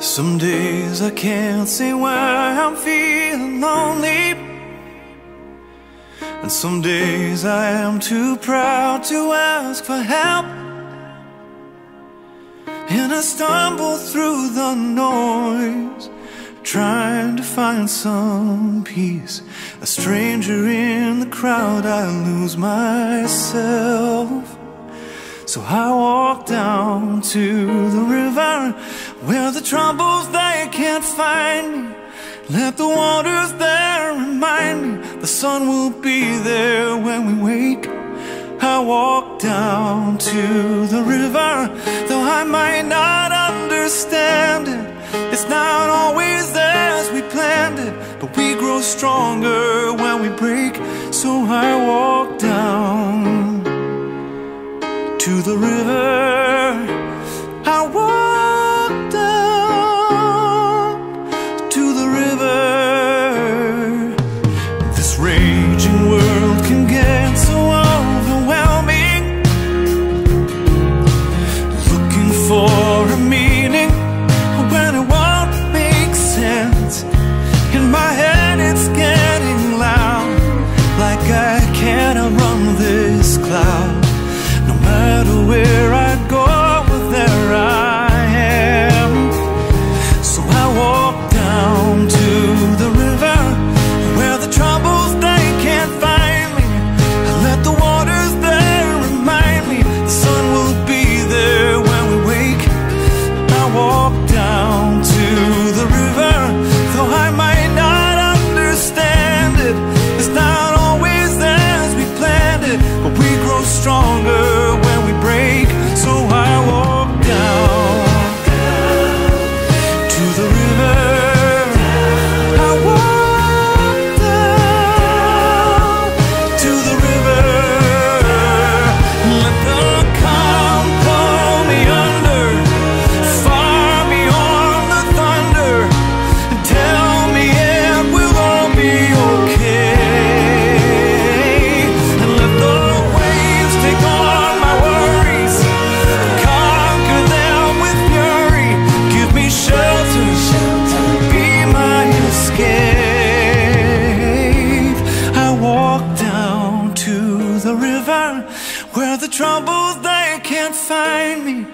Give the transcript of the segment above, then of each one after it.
Some days I can't say why I'm feeling lonely, and some days I am too proud to ask for help. And I stumble through the noise, trying to find some peace. A stranger in the crowd, I lose myself. So I walk down to the river, where the troubles they can't find me. Let the waters there remind me the sun will be there when we wake. I walk down to the river, though I might not understand it. It's not always as we planned it, but we grow stronger when we break. So I walk down to the river. I walk down to the river. This raging world can get so overwhelming, looking for a meaning when it won't make sense. In my head it's getting loud, like I can't outrun this cloud. No matter where I go, there I am. So I walk down to the river, where the troubles they can't find me. I let the waters there remind me the sun will be there when we wake. I walk down to the river, though I might not understand it. It's not always as we planned it, but we grow stronger when we break. So I walk down to the river. I walk down to the river. Let the calm pull me under, far beyond the thunder, and tell me it will all be okay. And let the waves take on my worries, conquer them with fury. Give me shelter, be my escape. I walk down to the river, where the troubles they can't find me.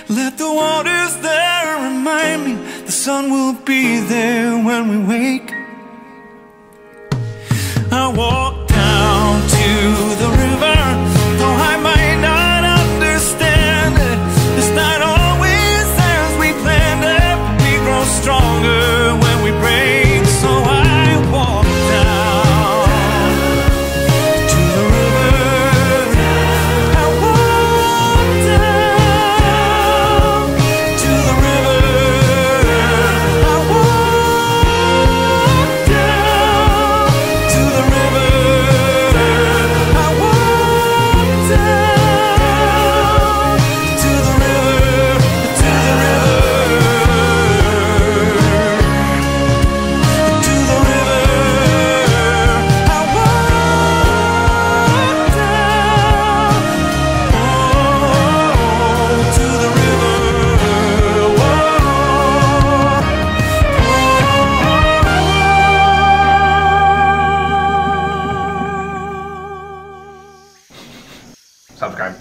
Let the waters there remind me the sun will be there when we wake. I walk down to the river, though I might not understand it. It's not always as we planned it, but we grow stronger when we break. So I walk down to the river. I walk down to the river. I walk down to the river. I walk down to the river, to the river, to the river. I walk down, to the river. Subscribe.